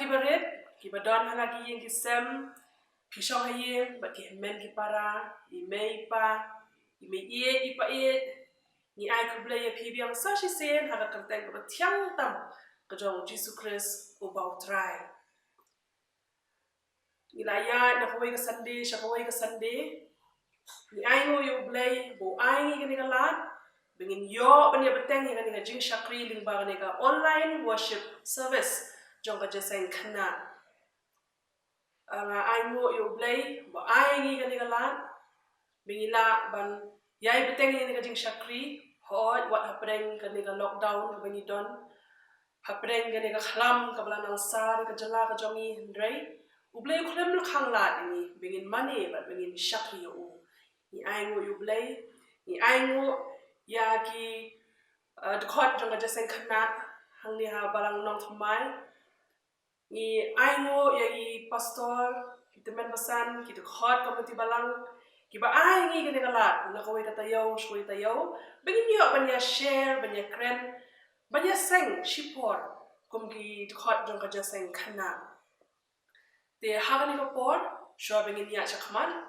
gibaret, gibadon halagi yang gisem, pisong haye, bat gimen gipara, imei pa, imei ipa ni ai U Blei pibiang sashi sen haga kerteng ke tiang tam ke jong Jesus Christ ubau try. Ilaya na kawai ke Sunday, syakawai ke Sunday. Ni ai ngo U Blei bo ai ngi gani galat, bengin yo bania beteng ngi gani jing shakri lingba gani ga online worship service jong ka jeseng khana. Ai ngo U Blei bo ai ngi gani galat, bengila ban yai beteng ngi gani jing shakri. Hot wat hapreng gani ga lockdown bani don. Hapreng gani ga khlam ka blanang sar ka jala ka jongi ndrei. U Blei khlem khang lat ni bengin mane bat bengin shakri yo. Ni ai ngo U Blei, ni ai ngo ya ki dekhot jong ka jeseng khana hang ni ha balang Nongthymmai. Ni ai ngo ya i pastor ki temen pesan ki dekhot komiti balang kiba ai ngi gani galat na kawai kata yo shkoi ta yo bengin yo banya share banya kren banya seng shipor kum ki dekhot jong ka jeseng khana. Te hagani ka por sho bengin ya chakman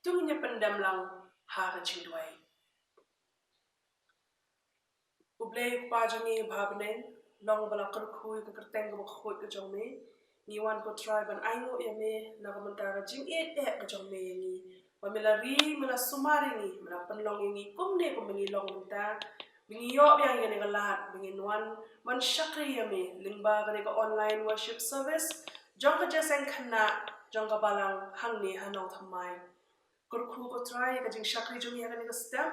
tungnya pendam lang ha ka jingwai. U Blei pa jongi bhabneng long bala kerkhui ka kerteng ka khoi ka jong me ni wan ko try ban ai ngo ya me na ka menta ka jing ka jong me ni pamilari mala sumari ni mala penlong ini kumne kumengi long menta mengi yo yang ini galat bengin wan shakri ya me lingba ka online worship service jong ka jeseng khana jong ka balang hang ni Nongthymmai. Kurku ko try ka jing shakri jong ya ka stem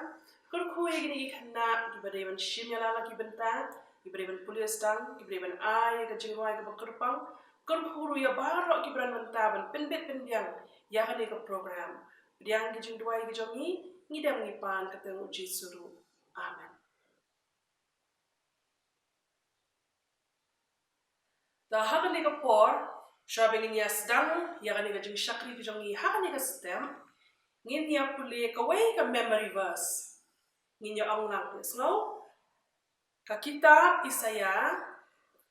kurku ya gini khana ki bade ban shim ya la ki bynta ki bade ban pulis dang ki bade ban ai ka jingwai ka bakurpang kurku ru ya baro ki bran menta ban penbet pendiang ya ka program yang ki jingwai ki jongi ngidam ngipan ketemu Jesus. Amen. Da hakani ka por shabing ni asdang ya ka jing shakri ki jongi hakani ka stem ngin ya pule ka way ka memory verse ngin ya anglang slow ka kitab Isaya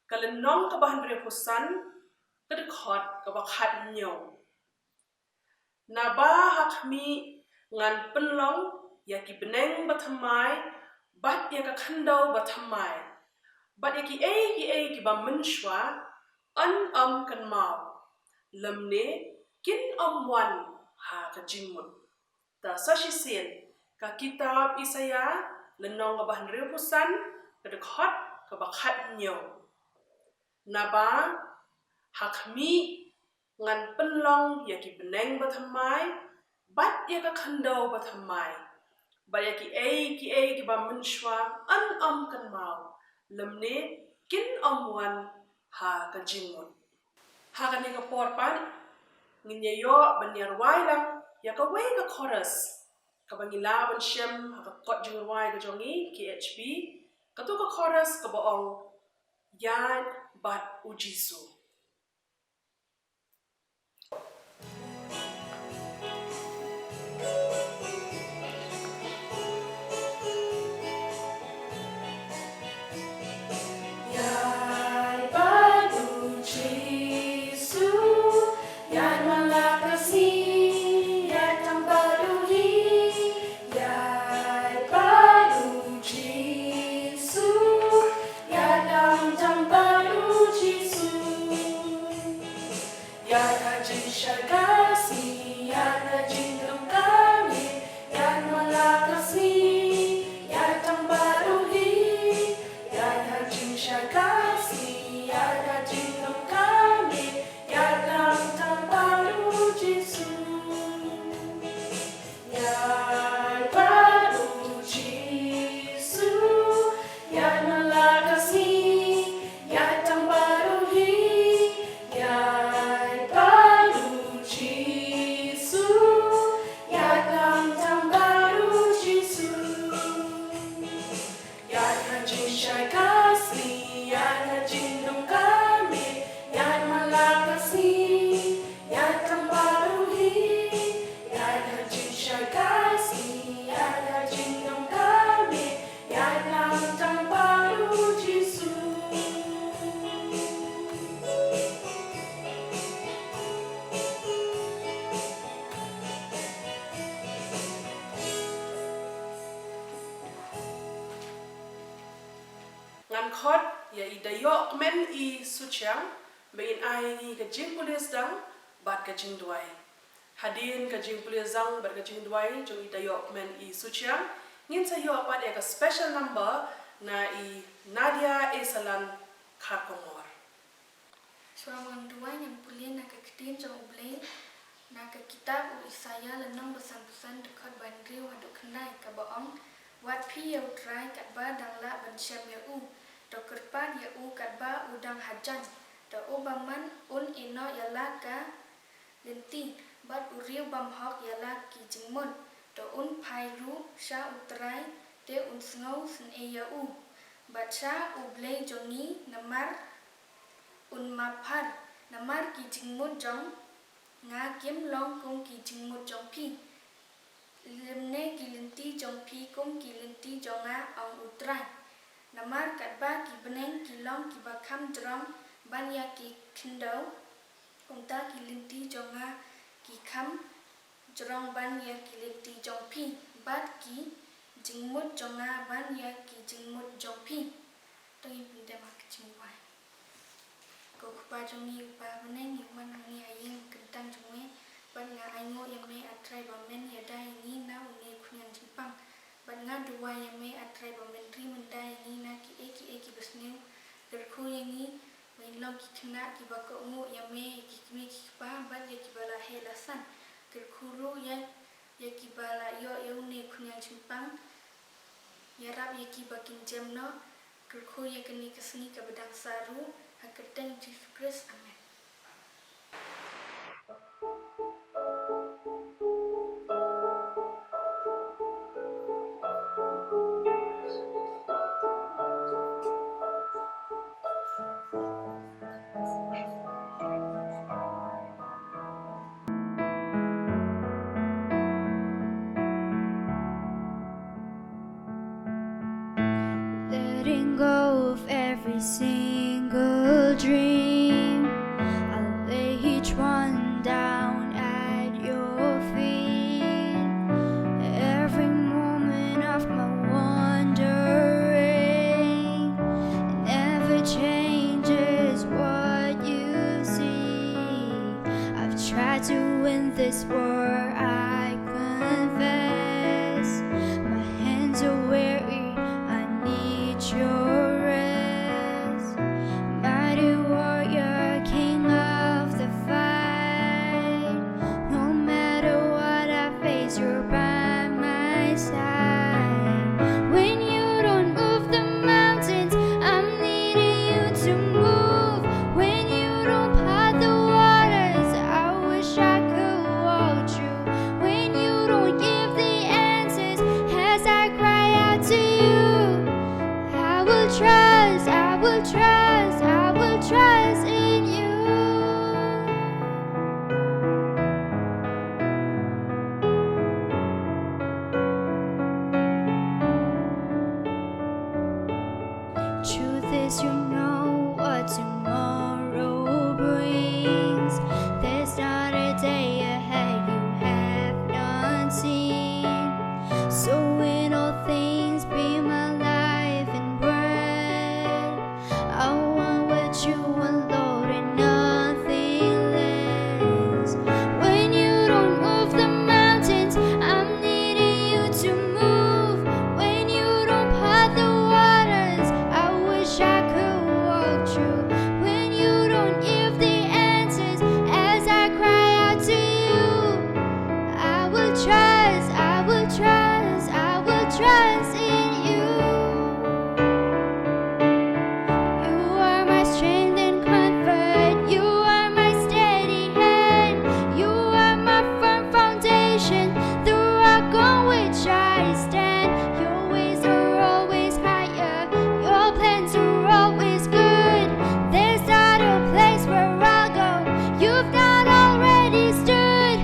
kalenong ka bahan repusan kedekot ka bakhat nyo na ba hakmi ngan penlong ya ki beneng Bathamai bat ya ka khandau Bathamai bat ya ki ba menshwa an kan mau lemne kin wan ha ka jingmun ta sashi sen ka kitab Isaya lenong ka bahan repusan kedekot ka bakhat nyo na ba hakmi ngan penlong ya ki beneng Bathamai bat ya ka khandau Bathamai bat ya ki ba menshwa an kan mau lemne kin wan ha ka jingmun ha ka ni ka porpan ngin ya yo banyarwai lang ya ka way ka chorus ka bangila ban shem ha ka kot jingrwai ka jongi KHP ka tu ka chorus ka baong yan bat ujisu. khot ya idayok men I suchang begin ai ngi ka jingpule dang bat ka jingduai hadin ka jingpule zang bat ka jingduai jong idayok men I suchang ngin sa yo pat ka special number na I Nadia Esalan Kharkomor Suaman dua yang pulia nak Ktien jong U Blei nak kitab u Isaya lenong besan-besan dekat bandri waduk khnang kabaong wat pi yau trai kat ba dang la ban syam yau do kerpan yau kat ba udang hajan do obaman un ino yala ka lenti bat uriu bam hok yala ki jingmon do un pai ru sha utrai te un snau sen e yau bat sha U Blei jongi namar un mapar namar ki jingmon jong nga kiếm long kong ki jingmon jong pi lemne ki lenti jong pi kong ki lenti jong nga ong utrai namar kat ba ki beneng ki long ki bakam drong ban ya ki khindau unta ki lenti jong nga ki kham drong ban ya ki lenti jong pi bat ki jingmut jong nga ban ya ki jingmut jong pi tong pinde ma ki jingwai ko ba jong ni ba beneng ni wan ni ayeng kentang jong ban nga aingo yang me atrai ba men ya dai ni na uni khunyan jimpang ban nga dua yang me atrai ba men ri men dai ni na ki eki besneu derku yang ni men long ki khna ki ba ko ngo yang me ki me ki pa ban ya ki bala helasan derku ru ya ki bala yo ni khunyan jimpang ya rab ya ki ba kin jamno derku ya kini kesni ka bedang saru hakatan Jesus Christ amen. Letting go of every single dream, I'll lay each one down at your feet. Every moment of my wandering never changes what you see. I've tried to win this war, I confess. My hands are weary, I need your rest. Mighty warrior, king of the fight. No matter what I face, you're by my side. When you don't move the mountains, I'm needing you to move. When you don't part the waters, I wish I could walk through. When you don't give the answers as I cry out to you, I will trust, I will trust, I will trust in you. Truth is, you know what tomorrow brings. There's not a day ahead you have not seen. So in all things, be my life and bread. I want what you want, Lord, and nothing less. When you don't move the mountains, I'm needing you to move. When you don't part the waters, I wish I could walk through. When you don't give the answers as I cry out to you, I will trust, I will trust, I will trust in you. You are my strength and comfort, you are my steady hand, you are my firm foundation, the rock on which I stand. Your ways are always higher, your plans are always good. There's not a place where I'll go you've not already stood.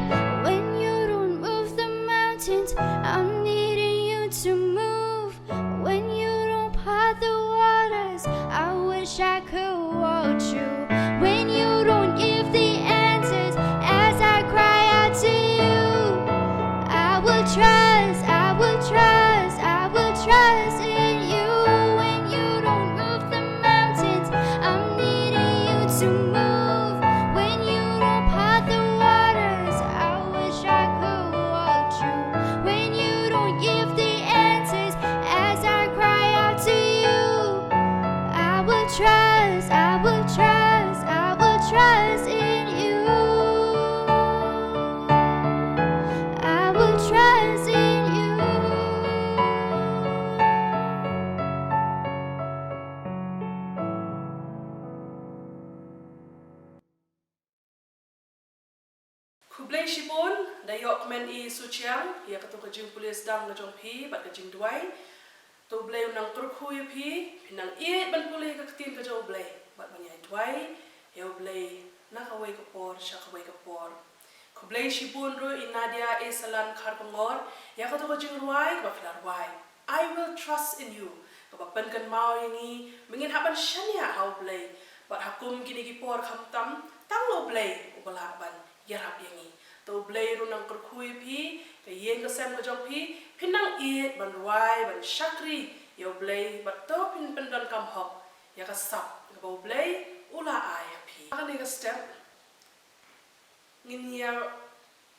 When you don't move the mountains, I'm needing you to move. When you don't part the waters, I wish I could walk through. When you don't give the answers as I cry out to you, I will trust, I will trust, I will trust in you. When you don't move the Blei shibun dayok men I suciang ya katu ke jingpule sedang ke jong pi bat ke jingduai tu Blei unang kurkhui pi pinang ban pule ke Ktien ke jong Blei bat banyai duai ya Blei nak away ke por syak away ke por Blei shibun ru inadia salan khar pengor ya katu ke jingrwai ke filarwai I will trust in you ke pen kan mau ini mengin haban syania hau Blei bat hakum gini ki por khamtam tang lo Blei ubala ban yarap yangi to Blei runang kurkhui pi ke yeng ke sem ke jong pi pinang ban ruai ban syakri yo Blei bat to pin pendan kam hok ya ka sap ke bau Blei ula ai pi kan ni ke step ngin ya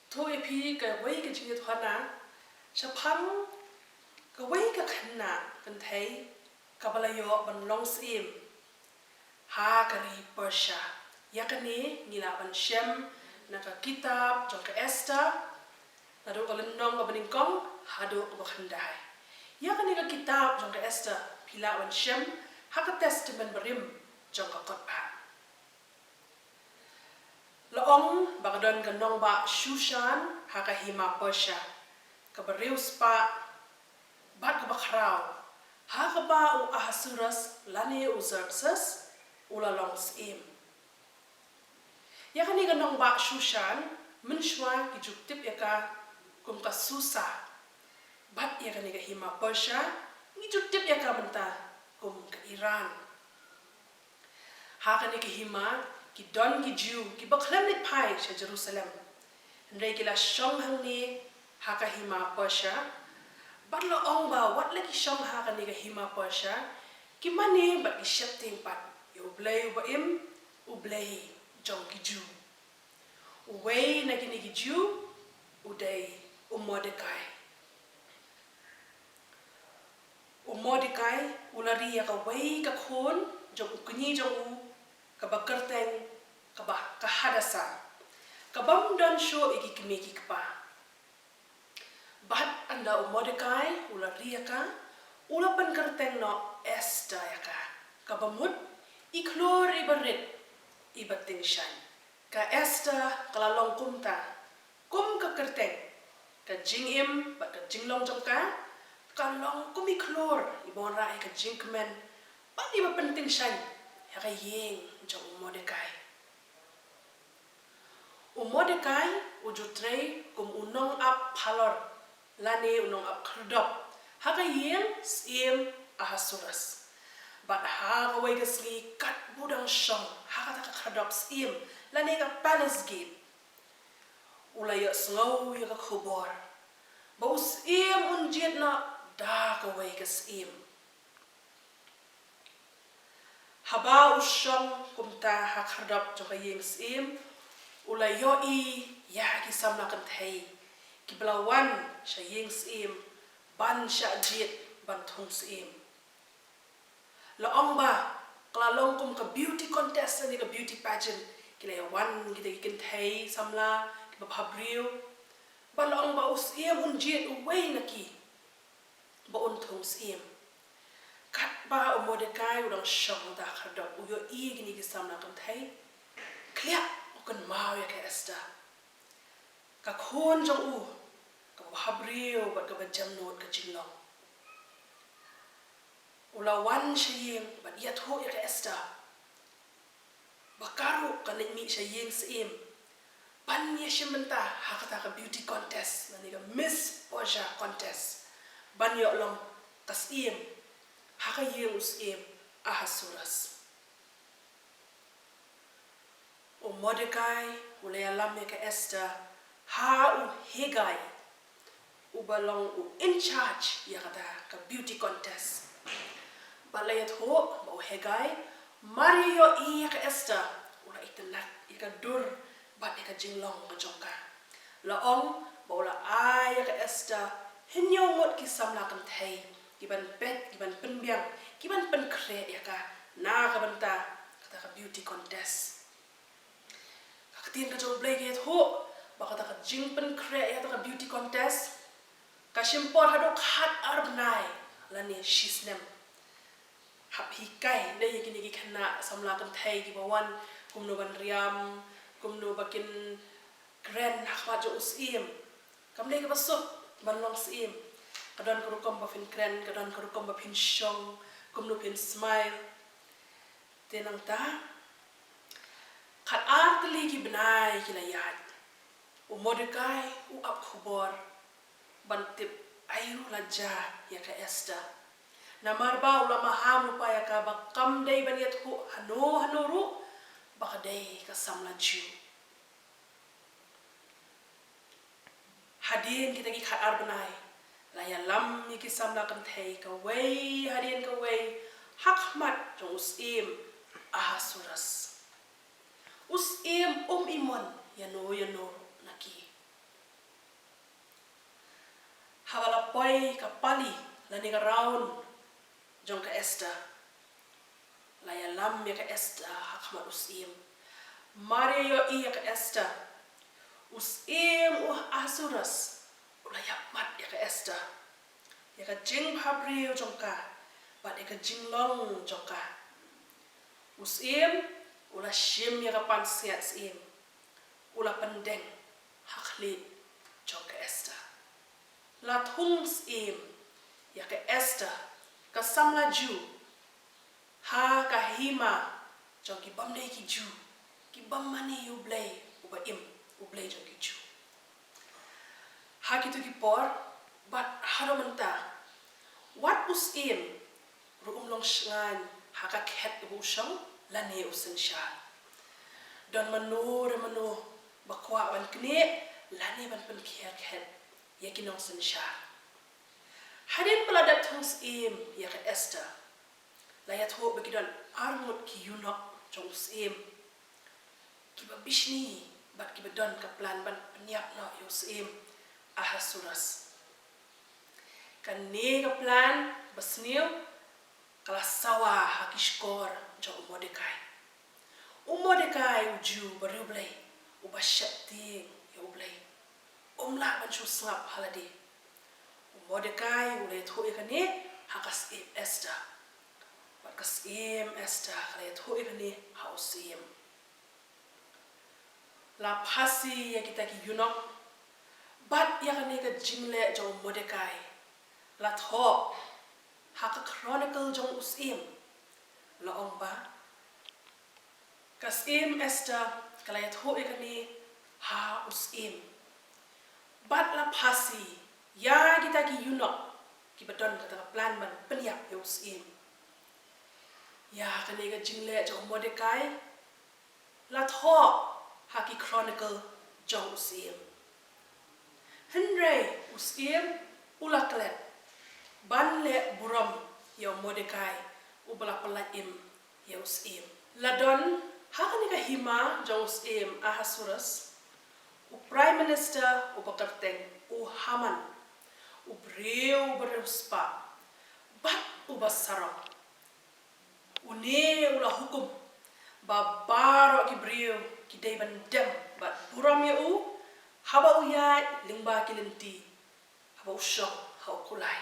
to pi ke wei ke jingiathuhkhana syapang ke wei ke khnang kan thei ka balayo ban long sim ha kari persha ya kan ni ngila ban shem naka kitab jong ke Esther nado ka lendong ka beningkong hado ka khandai ya kan ni ka kitab jong ke Esther pila wan shem ha ka testament berim jong ka kotba loong bagdon ka nong ba Shushan ha ka hima Persha ka berius pa bat ka bakrau ha ka ba u Ahasuerus lani u Xerxes ula long sim ya kan ni ganong ba Shushan menshwa ki juktip ya ka kum ka Susa bat ya kan ni ka hima Persha ni juktip ya ka menta kum ka Iran ha kan ni ka hima ki don ki Jew ki baklem ni pai sa Jerusalem ndai ki la shong hang ni ha ka hima Persha bat lo ong ba wat la ki shong ha kan ni ka hima Persha ki mani bat ki shepting pat U Blei ba im U Blei jong ki Jew uwei na kini ki Jew udai Mordecai ulari ya ka wei ka khon jong kunyi jong u ka bakerteng ka ba ka hadasa ka bam don show iki kimi ki pa bat anda Mordecai ulari ya ka ula pan kerteng no Esther ya ka bamut iklor ibarit ibating shan ka Esther kalalong kumta kum ka kerteng ka jingim bat ka jinglong jong ka kalong kumiklor ibon rai ka jingkmen bat iba penting shan ya ka yeng jong Mordecai ujutrei kum unong ap palor lani unong ap krdop ha ka yeng sim Ahasuerus bat ha ka wei ka sli kat budang shong ha ka krdop sim lani ka palace gate ulai ya slow ya ka khobor bau sim unjet na da ka wei ka sim haba ushong kumta ha krdop jo ka yeng sim ulai yo ya ki samla kan thei ki blawan sha yeng sim ban sha jet ban thong sim la ong ba klalong kum ka beauty contest ni ka beauty pageant kila wan kita ikin thei samla ki ba phabriu ba la ong ba usim unjet uwei naki ba un thong sim kat ba Mordecai udang shong da khadop uyo gini ki samla kan thei klia kan mau ya ka Esther ka khon jong u ka phabriu ba ka jam not ka jinglong ulawan shayeng bat ya tho ya ka Esther bakaru kan mi shayeng sim ban ya shimenta hakata ka beauty contest nani ka Miss Persha contest ban yo long kasim haka yeng usim Ahasuerus Mordecai ulaya lam ya ka Esther ha u Hegai ubalong u in charge ya kata ka beauty contest balayat ho mau Hegai Mario ya ka Esther ula itenak ika dur bat ika jinglong ka jongka laong baula ya ka Esther hinyo ngot ki samla kan thei kiban pet kiban penbiang kiban pynkhreh ya ka na ka banta kata ka beauty contest Ktien ka jong Blei get ho ba kata ka jing pynkhreh ya ka beauty contest ka shimpor hadok hat arbnai lani shisnem hap hikai dai kini ki khana samla kan thai ki bawan kumno ban riam kumno bakin kren hakmat jo usim kamle ka basuk banlong sim kadon kerukom ba phin kren kadon kerukom ba phin shong kumnu phin smile tenang ta khat artli ki benai ki layat u Mordekai u ap khubor bantip airu laja ya ka Esther namarba ulama ham upaya ka bakam dei baniat hu hanuru bakadei ka samlaju hadin kita ki khat benai laya lam ki samla kan thei ka wei hadin ka wei hakmat jong usim Ahasuerus usim imon yano naki hawala poi ka pali lani ka raun jong ka Esther laya lam ya ka Esther hakmat usim Maria iya ka Esther usim Ahasuerus laya mat ya ka Esther ya ka jingpule jong ka bat ya ka jinglong jong ka usim ula shim ya ka pansiat sim ula pendeng hakli jong ka Esther la thung sim ya ka Esther ka samlaju ha ka hima jong ki bam nei ki ju ki bam mani U Blei uba U Blei jong ki ju ha ki tu ki por bat haro menta wat usim ru long shngan ha ka khet bu shong la ne usen sha don manu bakwa wan kne la ne ban pen khet ya ki nong sen sha hadin peladat thungs im ya ka Esther la ya tho begidon armut ki yunok jong usim ki ba bishni bat ki bedon ka plan ban penyap no usim Ahasuerus kan ne ka plan basniu kala sawa hakishkor jong Mordekai uju baru Blei uba syati ya U Blei la ban chu slap halade Mordekai ule tho ikane hakas Esther bakas Esther kala tho ikane hausim la phasi ya kita ki yunok bat ya kane ka jingle jong Mordekai la tho haka chronicle jong usim la ong ba kas Esther kala tho ikane ha usim bat la phasi ya kita ki yunok ki badon kata plan man penyap ya usim ya kane ka jingle jong Mordekai la tho haki chronicle jong usim henry usim ulaklet ban le buram ya Mordekai ubala palaim ya usim ladon hakani ka hima jong usim Ahasuerus u prime minister u bakarteng u Haman u breu beruspa bat u basarok u ne ula hukum babaro ki breu ki dei ban dem bat buram ya u haba u ya lingba kilenti haba u shok ha kulai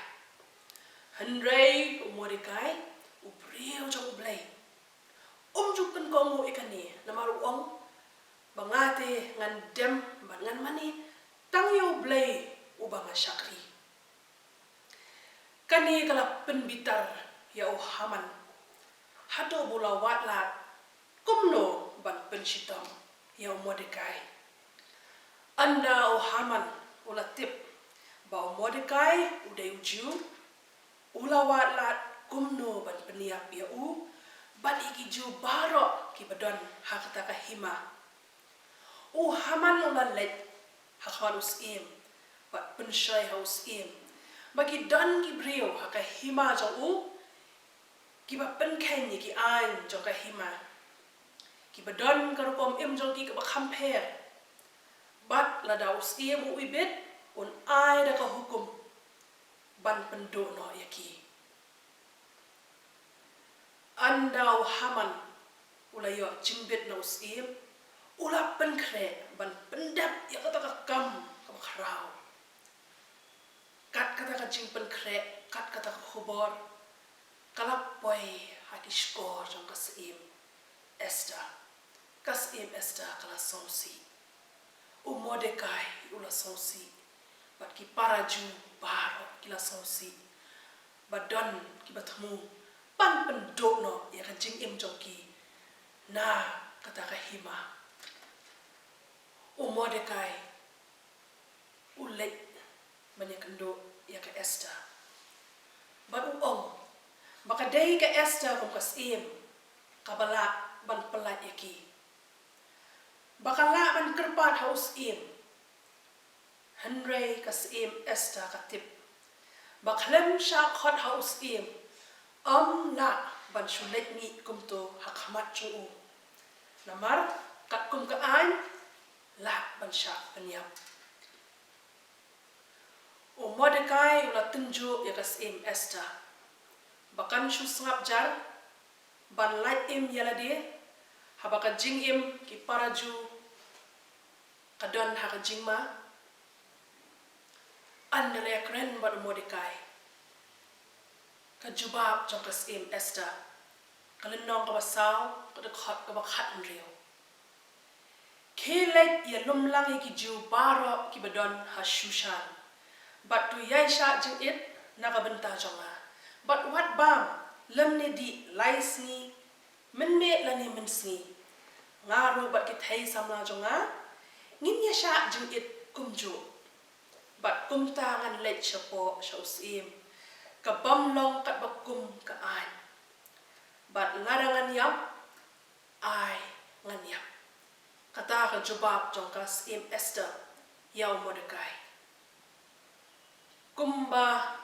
Henry u Mordekai u breu jong U Blei jukan ko mo ikani namaru ong bangate ngan dem ngan mani tang U Blei ubang syakri kani kala penbitar ya u Haman hado bola watlat kumno ban penshitam ya Mordekai anda u Haman ula tip ba Mordekai udai uju ula watlat kumno ban peniap ya u bat iki ju barok ki badon hakata ka hima u Haman ula let hakwan usim bat penshay usim bagi don ki brio haka hima jo u ki ba penken ni ki ain jo ka hima ki badon karukom im jo ki ka compare bat la da usim u ibet un ai da ka hukum ban pendo no yaki anda u Haman ula yo jimbet na usim ula pynkhreh ban pendap ya kata ka kam ka khrau kat kata ka jing pynkhreh kat kata ka khubor kalap boy hakish kor jong kasim Esther kala somsi Mordekai ula sonsi. Bat ki paraju baro kila sonsi. Badon ki bertemu pan pendok no ya ka jingim jongki. Na kata kahima. Mordekai ulek banyak kendo ya ka Esther. Bat uong baka day ka Esther kum kasim kabala ban pelat yaki. Baka la ban kerpat haus im. Henry kasim Esther katip. Baklem syak hot haus im. La ban shulet ni kumto hakhamat chuu. Namar kat kum kaan la ban syak penyap. Mordekai ula tunjuk ya kasim Esther. Bakan shu sengap jar ban light im yala dia habaka jingim ki paraju kadon haka jingma andale kren bad Mordekai kajubab jong kasim Esther kalenong ka basaw kadakhat ka bakhat nriyo kelet ya lumlang ki ju baro ki badon ha shushan bat tu yai sha jingit naga bynta jonga bat wat bam lem ne di laisni menme lani mensni ngaru bat ki thai samla jonga ngin ya sha jingit kumjuh bat kumta ngan let chapo shausim ka bamlong kat bakum ka an bat larangan yap ai ngan yap kata ka jubab jongkas im Esther yau Mordekai kumba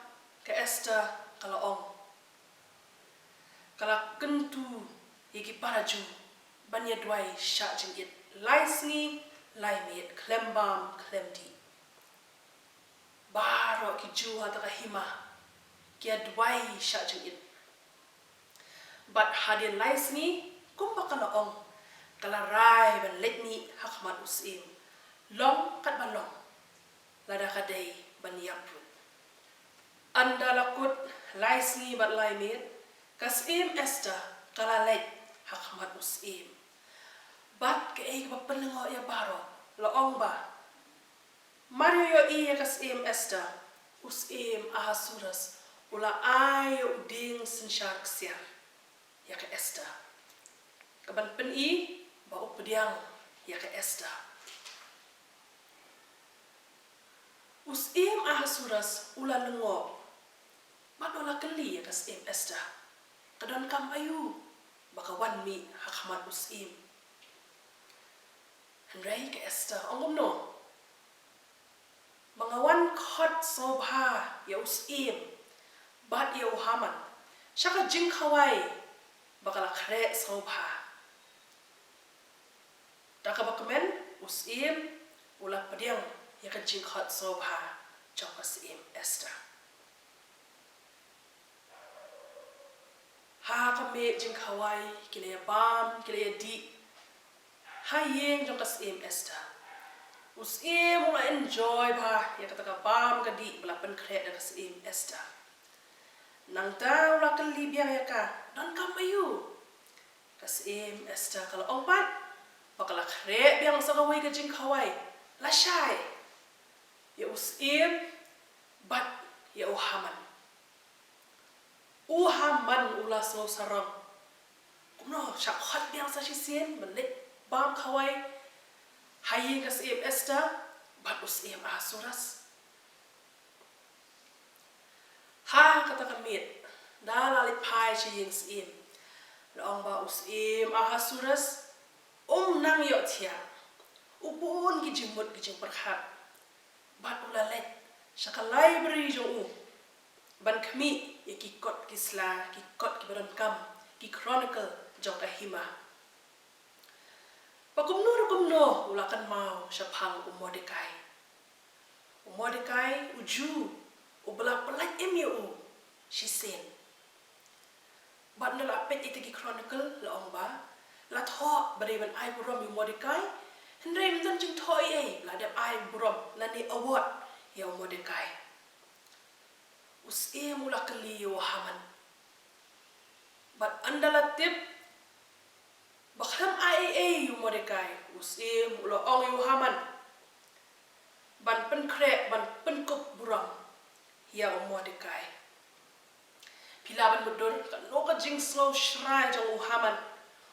ka Esther kalaong kala kentu iki paraju banya duai syak jingit laisni laimit klembam klemdi baro ki ju hata kahima kia duai syak jingit bat hadin laisni kumba kalaong kala rai ban letni hakmat usim long kat balong lada kadai ban yapru anda lakut laisni bat laimit kasim Esther kala let hakmat usim bat ke ei ba penengo ya baro laong ba Mario yo iya kasim Esther usim Ahasuerus ula ayo ding sensyak siang ya ka Esther kaban pen i ba upediang ya ka Esther usim Ahasuerus ula lengo bat ula keli ya kasim Esther kadon kam ayu baka wan mi hakmat usim Henry ke Esther ongom no bangawan khot sobha ya usim bat ya uhaman shaka jinghikai bakala khreh sobha taka bakamen usim ula pediang ya ka jingkhot sobha jongkasim Esther ha kame jinghikai kile ya bam kile ya di ha yeng jongkasim Esther usim ula enjoy ba ya kata ka bam ka di bela pynkhreh da kasim Esther nang ta ula kali biang ya ka don kamayu kasim Esther kalau ongpat bakala khreh biang sa kawai ka jinghikai la shai ya usim bat ya uhaman ula so sarang kumno syak hot biang sa shisien melit bam kawai hayi kasim Esther bat usim Ahasuerus ha kata kamit dalalit pai chiying sim laong ba usim Ahasuerus nang yo tia upun ki jimut ki jing perkhat bat ula let shaka library jo ban kami ya ki kot ki sla ki kot ki baron kam ki chronicle jong kahima pakumno ulakan mau syapang Mordekai uju ubela pelat emu shisen bat nala pet ite ki chronicle laong ba la tho bereban ai burom Mordekai hendrei mentan jing thoi ei la dep ai burom la ni award ya Mordekai usim ula kali wahaman bat andala tip bakham ai Mordekai usim ula ong wahaman ban pynkhreh ban pynkup buram ya Mordecai. Pila ban mudur kan no ka jing slow shrai jong uhaman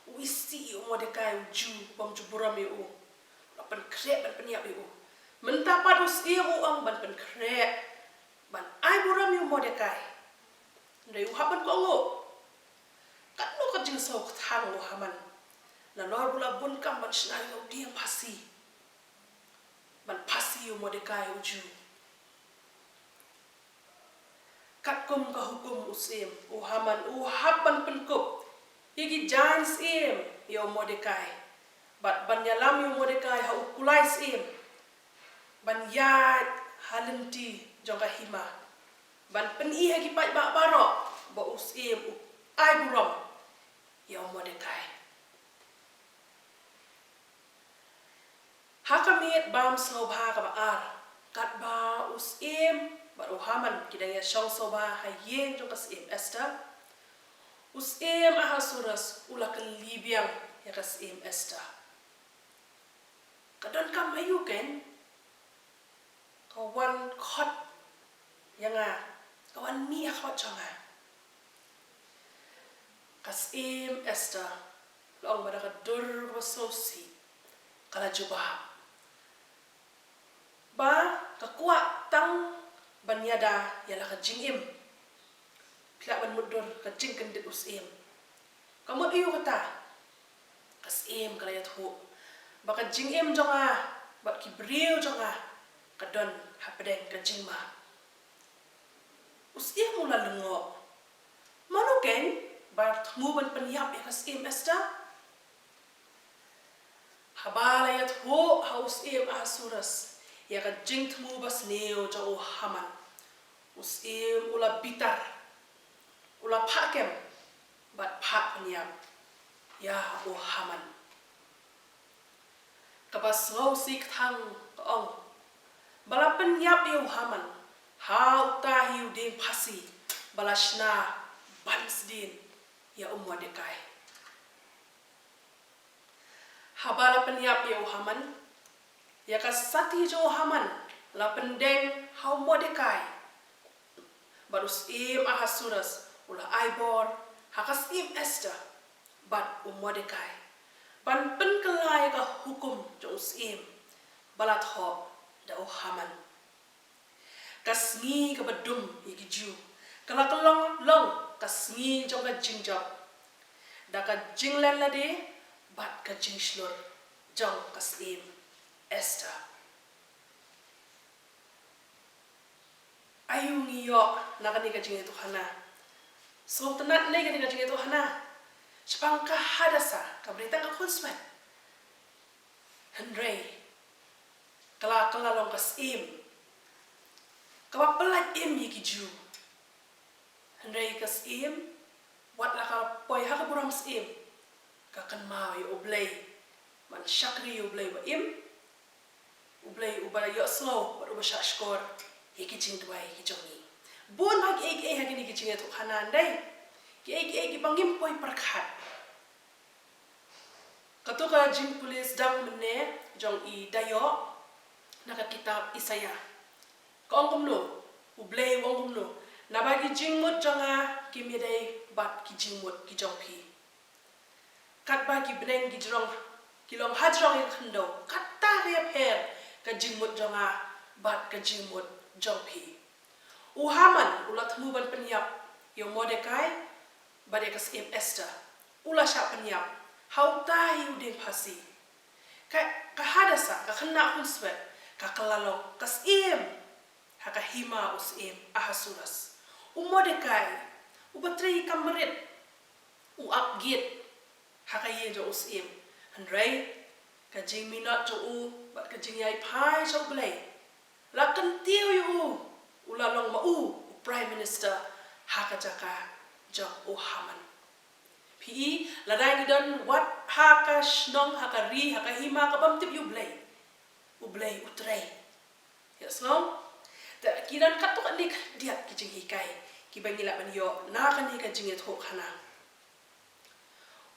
uisi Mordecai uju bam juburam yu ban pynkhreh ban penyap yu mentapa dus ang ban pynkhreh ban ai buram yu Mordecai ndai uhaban ko ngo kan no ka jing slow thang uhaman na lor bula bun kam ban shnai yu diang pasi ban pasi yu Mordecai uju kat kum ka hukum usim uhaman uhaban pynkup igi giants im yu Mordecai bat ban yalam yu Mordecai ha ukulai sim ban yad halenti jongka hima ban peni hagi pai ba barok ba usim ai buram yu Mordecai hakamit bam sobha ka baar kat ba usim ba uhaman kidaya shong soba hayen jongka sim Esther usim ahasuras ula kalibiang ya kasim Esther kadon kam ayu ken kawan khot yanga kawan mi khot changa kasim Esther long bada ka dur wasosi kala jubah ba ka kuat tang banyada yala ka jingim pila ban mudur ka jing kendit usim kamu ayu kata kasim kala yathu baka jingim jonga bak kibriu jonga kadon hapedeng ka jingma usim mula lengo manu ken bar thmu ban penyap ya kasim Esther habala yathu ha usim ahasuras ya ka jing thmu bas neo jo haman usim ula bitar ula pakem bat pak penyap ya haman kabas ngau sik thang ong bala penyap yu haman ha utahi uding pasi balashna bansdin ya Mordecai habala penyap yu haman ya kasati jo haman la pendeng ha Mordecai barus im ahasuras ula aibor hakas im Esther bat Mordecai ban penkelai ka hukum jo usim balat ho da haman kasngi ka badum igiju kala kalong long kasngi jo ka jingjap da ka jinglen la de bat ka jingshlur jong kasim Esther ayu ngiyo nakani ka jinghiathuhkhana so tenat le ka jinghiathuhkhana sepang ka hadasa ka berita ka khonswat hendrei kala long kasim ka pelat im yikiju hendrei kasim wat la ka poi ha ka buram sim ka kan mau U Blei man shakri U Blei ba im U Blei ubala yo slow ba ubasha skor yiki jingwai ki jongi bon hag ek hag ni ki jingiathuhkhana dai ki ek bangim poi perkhat katoka jingpule dang mene jong I dayo naka kitab Isaya kongkomlo U Blei wongkomlo nabagi jingmut jonga kimidai bat ki jingmut ki jongpi kat ba ki bneng ki jrong kilong hajrong yang khndo kata rep her ka jingmut jonga bat ka jingmut jongpi uhaman ula thmu ban penyap yo Mordecai bade kasim Esther ula sha penyap hautai uding pasi ka hadasa ka khna unswet ka kalalong kasim haka hima usim ahasuras Mordecai ubatri kamrit upgit haka yejo usim handrai ka jing minat jo bat ka jing yai pai jo Blei la kan tiu yu ula long ma prime minister haka jaka jo haman pi la dai don wat haka shnong haka ri haka hima ka bam tip U Blei utrei ya so ta kidan katok nik dia ki jinghikai ki bangila ban yo na kan ni ka jingiathuhkhana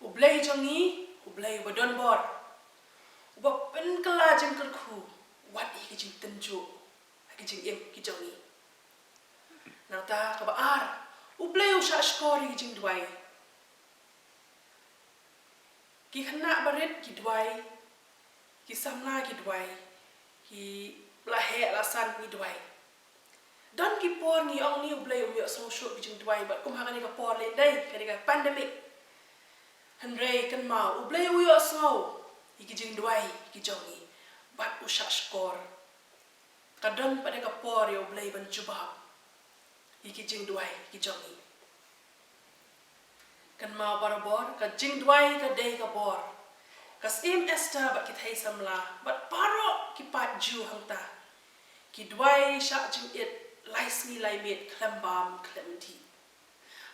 U Blei jongi U Blei badon bor uba pen kala jengkel khu wat I jing tenju ki jing im ki jongi nang ta ka baar U Blei u sha skori ki jing dwai ki khana barit ki dwai ki samla ki dwai ki lahe la san ki dwai don ki por ni ong ni U Blei u yo so shu ki jing dwai bat kum ha ni ka por le dai ka ni ka pandemic hanrei kan ma U Blei u yo so ki jing dwai ki jongi bat u sha skor ka don pa ka por yo U Blei ban chuba ki jing dwai ki jongi kan ma barabor ka jing dwai ka dei ka bor kas im esta ba ki thai samla bat paro ki pat ju hangta ki dwai sha jing it lais mi lai met klambam klemti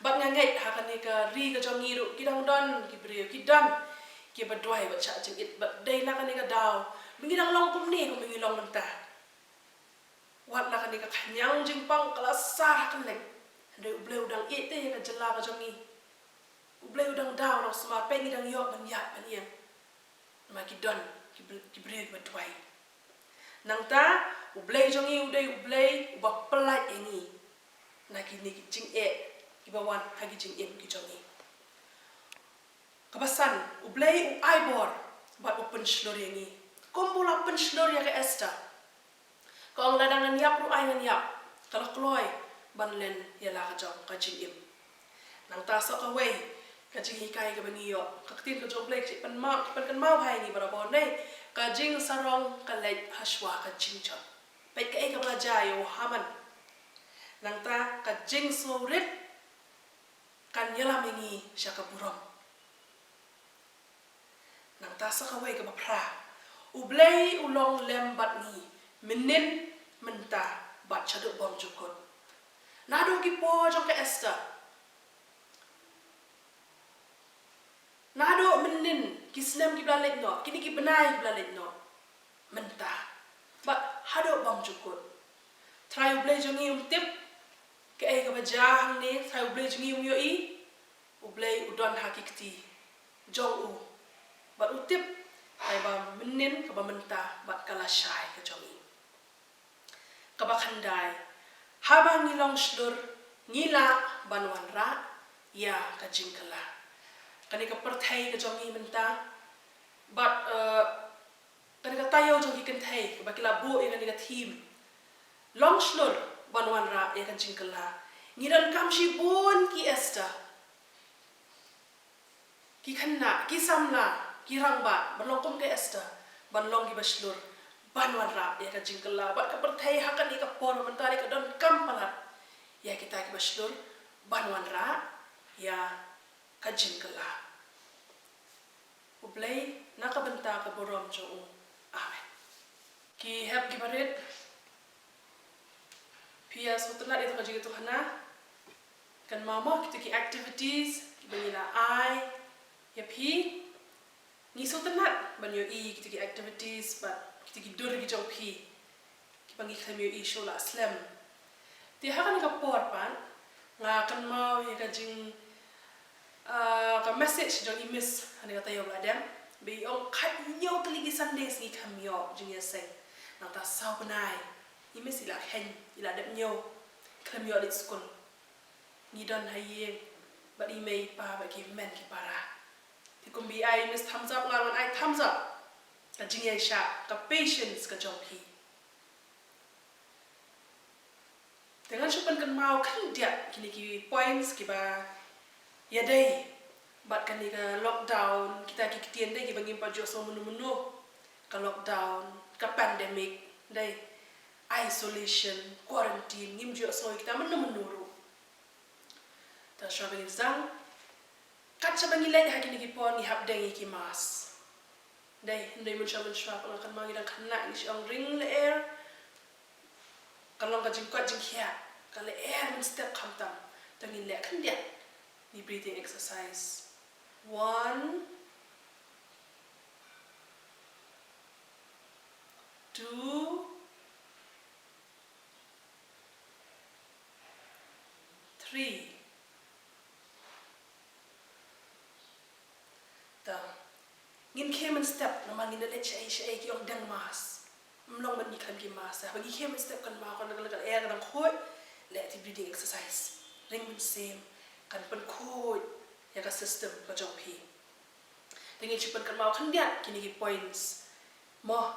bat ngangai ha kan ka ri ka jongi ru ki dang don ki brio ki dan ki ba dwai ba sha jing it bat dei na kan ka daw mingi dang long kum ni ko mingi long manta wat la kan ka khanyang jing pang kala sa kan lek ndai U Blei dang it te ka jala ka jongi U Blei dang daw no smart pengi dang yok ban yat ban yang ma ki don ki brio ba dwai nang ta U Blei jongi u dei U Blei ba pelai engi na ki ni jing e ki ba wan ha ki jing em ki jongi kabasan U Blei u aibor ba open shlor engi kumpula pen shlor ya ke esta kong ladang ngan ru ai ngan yap kalau kloi ban len ya la ka jong ka jing em nang ta so ka wei ka jinghikai ka bangi yo ka Ktien ka U Blei chi pan kan mau hai ni barabor nei ka jing sarong ka leit haswa ka jing chot pai ka ka belajar yo haman nang ta ka jing sorit kan yala mengi sya ka burom nang ta sa ka wei ka bapra U Blei ulong lem bat ni menin menta bat chadu bom jukut nado ki po jong ka esta nado menin ki snem ki blalet no kini ki benai ki blalet no menta ba hado bom jukut try U Blei jongi tip ke ai ka bajang ni try U Blei jongi yo I U Blei udon hakikti jong u ba utip ai ba menin ka ba menta bat kala shai ka jongi ka ba khandai haba ngilong shlur ngila banwan ra ya ka jingkala kani ka perthai ka jongi menta but kani ka tayo jongi kan thai ka bakila bu e kani ka thim long shlur banwan ra ya ka jingkala ngiran kamshi bun ki esta ki khanna ki samla ki rangba banlong ke esta banlong ki bashlur banwan ra ya ka jingkala bat ka perthai hakan ni ka por mentari ka don kampalat ya kita ki bashlur banwan ra ya ka jingkala U Blei nakabenta ka borom jong amen ki hep ki barit pia sutna itu ka jinghiathuhkhana kan mama kita ki activities ki bangina ai ya pi ni sutna ban yo I kita ki activities but kita ki dur ki jong pi ki bangi khamyo I shola slam ti hakan ka por pan nga kan mau ya ka jing ka message jong I miss ani kata yo bladam be ong khat nyo tli Sundays ni khamyo Jingiaseng nang ta sau benai I miss ila hen ila dap nyo khamyo lit school ni don haye but I mei pa ba ki men ki para ti kum bi ai miss thumbs up ngar ai thumbs up ka jingai sha ka patience ka jong pi dengan supan kan mau kan dia kini ki points ki ba ya dai bat kan ni ka lockdown kita ki Ktien dai ki bangim pa jo so menu ka lockdown ka pandemic dai isolation quarantine ngim jo so kita menu ru ta shaben zang kat shaben ile ha kini ki pon ni hap dai ki mas dai ndai mun shaben shwa pa kan mangi dang khana ni shong ring le air kalong ka jing kwat jing khia ka le air mun step khamtam tangin le kan dia ni breathing exercise 1 2 3 ta ngin kemen step na mangin le chai ki ong dang mas long man ni kan ki mas bagi kem step kan ma kan gal air kan khoi le ti breathing exercise ring man same kan pen khoi ya ka system ka jong phi dengan cipan kan mau kan dia kini ki points mo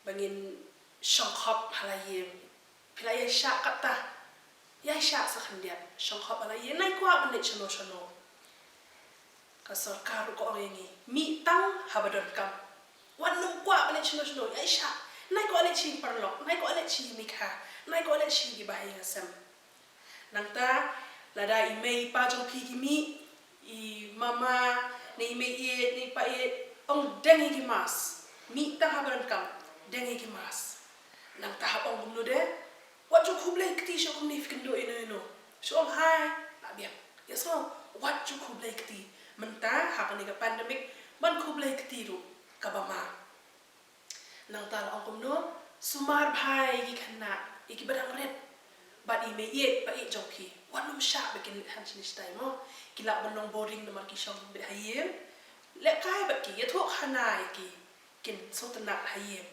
bangin shangkhap halayem pilai syak kata ya syak sa kan dia shangkhap halayem nai kwa man chano chano ka sarkar ko ngi mi tang habadon kam wan num kwa man chano chano ya syak nai ko ale chi parlok nai ko ale chi mikha nai ko ale chi gi bahai ngasam nangta lada email pa jong phi ki mi I mama ni email ni pa ong dengi ki mas mi ta habaran kam dengi ki mas nang ta ong gumno de what you kublai kti sho kum ni fikindo ino so ong hai la biak yes no what you kublai kti menta ha kan ni ka pandemic man kublai kti ru ka ba ma nang ta ong gumno sumar bhai ki khanna iki badang red but email pa jong phi what num sha begin han chinis time mo kila banong boring namar ki shong be hayem le kai ba ki yathuhkhana ki kin sotna hayem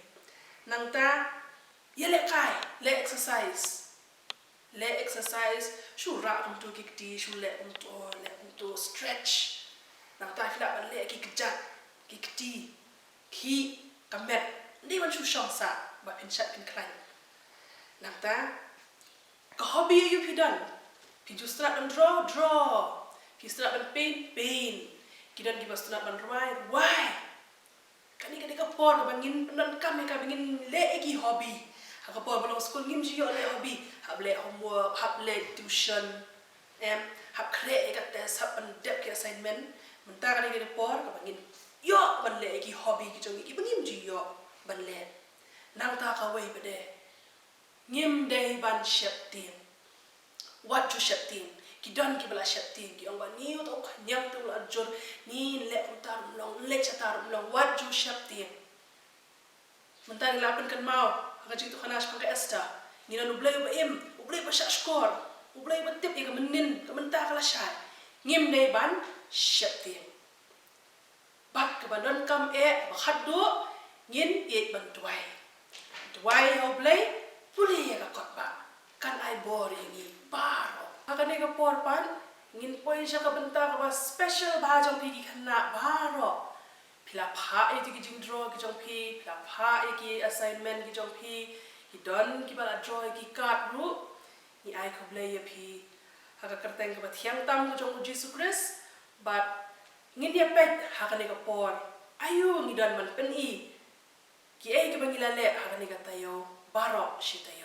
nangta ye le kai le exercise shu ra kum tu ki shu le kum to stretch nangta fila ba le ki kjat ki kti ki kamet ni wan shu shong sa ba pin chat pin kran nangta ka hobby you pidan pi ju strat dan draw pi strat dan paint kidan di bas strat dan why kani ka por ka bangin pendan kam ka bangin le egi hobby ha ka por balong school ngim ji yo le hobby hab le homework hab le tuition hab kre ka test hab an dep ki assignment menta ka ni por ka bangin yo ban le egi hobby ki jong ki bangim ji yo ban le nang ta ka wei bede ngim dei ban shep tin what you shep tin ki don ki bala shep tin ki ong ba ni to khanyang to la jor ni le tar long le chatar long what you shep tin mentang lapan kan mau ka jingtuhkhana ka esta ni na U Blei ba U Blei ba score U Blei ba tip ka menin ka menta kala shai ngim dei ban shep tin bak ka bandon kam ba khaddu ngin ban duai U Blei puli ka kotba kan ai boring ni baro hakane ka porpan ngin point siya ka benta ka special ba jong pi ki khanna baro pila pha e ti ki jing draw ki jong pi pila pha e ki assignment ki jong pi ki don ki bala draw ki card ru ni ai ko Blei pi haka kerteng ka thiang tam ko jong Jesus Christ but ngin dia pet hakane ka por ayu ngi don man pen ki ai ka bangilale hakane ka tayo baro shitayo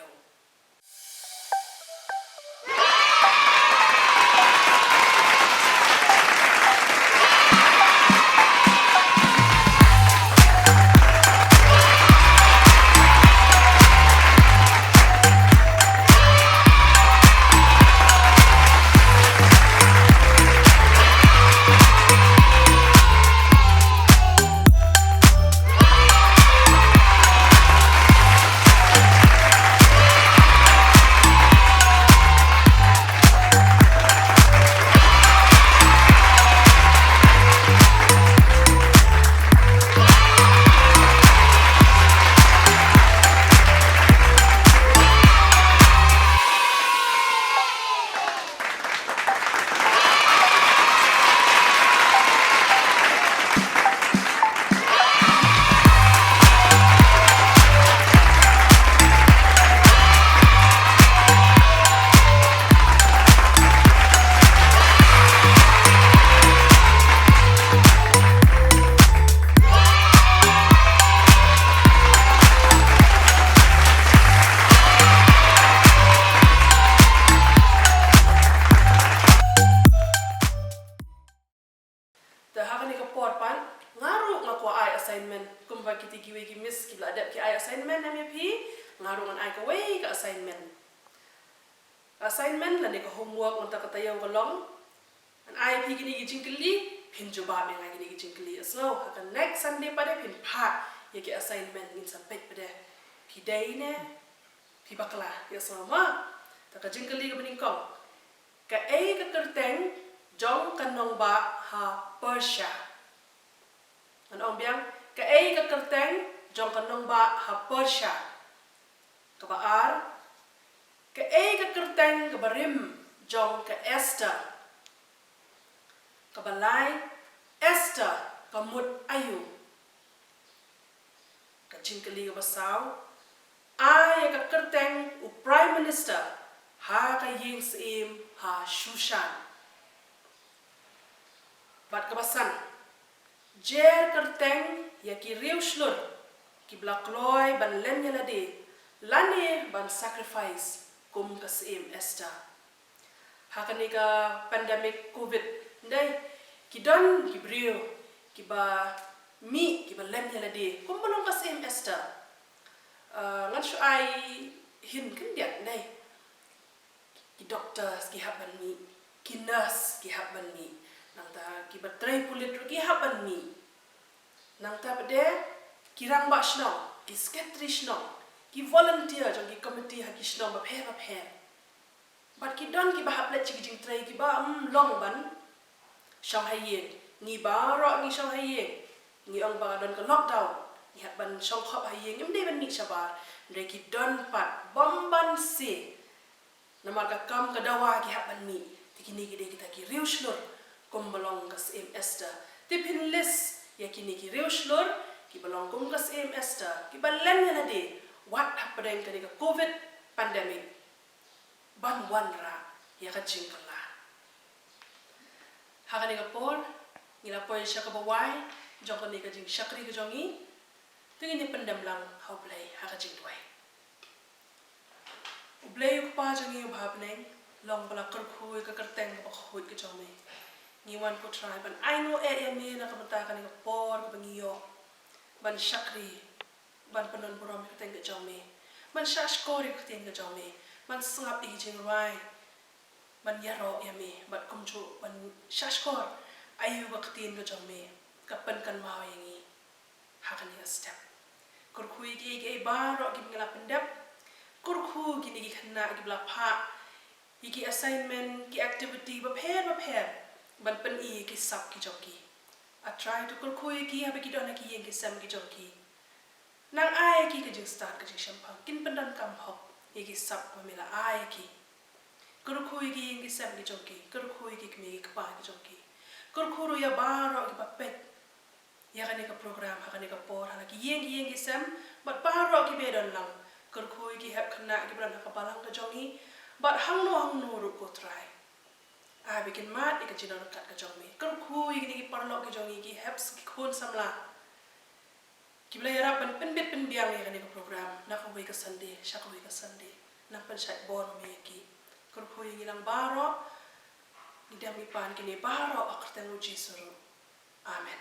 assignment la ne ka homework nta ka tayo ka long an ai pi gini jingkeli phin joba me ngai gini jingkeli so ka next Sunday pada phin pha ye ki assignment in sa pet pada pi day ne pi bakla ya so ma ta ka jingkeli ka bening kong ka ka kerteng jong kanong ba ha persha an ong biang ka ka kerteng jong kanong ba ha Persia. Kabaar, ka kerteng kabarim jong ka Esther. Kabalay, Esther kamut ayu. Ka jingkali kabasaw, ay ka kerteng u Prime Minister ha ka ying sim ha Shushan. Bat kabasan, jer kerteng ya ki riu shlur, ki blakloy ban len yalade, lane ban sacrifice kum kasim Esther. Hakani ka pandemic COVID ndai, ki don ki brio, ki ba mi, ki ba len yalade, kum balong kasim Esther. Ngan shu ai hin kendiat ndai, ki doctors ki haban mi, ki nurse ki haban mi, nang ta ki batrai pulit ki haban mi, nang ta bade ki rang ba shnong, ki sketri shnong, ki volunteer jong ki committee ha ki shnong ba phe. Bat ki don ki ba haplet chi jing trai ki ba long ban Shanghai yen, ni ba ro ni Shanghai yen, ni ong ba don ka lockdown, ni hat ban shong khop ha yen, de ban ni shabar, de ki don pat bomban se. Namar ka kam ka dawa ki hat ban ni, ti kini ki de kita ki riu shlur, kum balong kas em Esther. Ti pin list ya kini ki riu shlur, ki balong kum kas em Esther, ki balen yana de, what happened ka de ka COVID pandemic. Ban wanra ya ka jingkala. Hakani ka por, ngila poy siya ka bawai, jong ka ni ka jing syakri ka jongi, tingin ni pendam lang U Blei ha ka jingwai. U Blei ko pa jongi u bhabneng, long bala kerkhui ka kerteng ka pakhui ka jongi. Ngiwan ko try ban I know area me na kamata ka ni ka por ka bangiyo, ban syakri, ban penon buram ka teng ka jongi, ban syashkori ka teng ka jongi. Man sengap di jingwai, man Iaroh yami, bat kumjuh, ban shashkor, ayu ba Ktien ka jome, kapan kan mau yangi, hakan ya step. Kurkhui ki baro ki ngala pendap, kurkhu ki ni khanna ki blapha, ki assignment, ki activity ba pher, ban pen ki sap ki joki. I try to kurkhui ki habe ki dona ki yang ki sam ki joki. Nang ai ki jing start ka jing shampang, kin pendan kam hok. Iki sap mamila ay ki. Kurkhui ki ingi sam ki jonki, kurkhui ki kmi ki pa ki jonki. Kurkhuru ya baro ki papet. Ya kani ka program, ha kani ka por, ha ki yengi sam, bat baro ki bedon lang. Kurkhui ki hep khana ki bran ka balang ka jongi, bat hangno ru ko try. Ay bikin mat ika jinon kat ka jongi. Kurkhui ki parlo ki jongi ki heps ki khon samla. Ki Blei harap ban penbit penbiang ya kani ka program, nak ka ka Sunday, syak ka Sunday, nak pan syak bon me ki. Kurkhui ngilang baro, ni dami pan kini baro akrteng uji suru. Amen.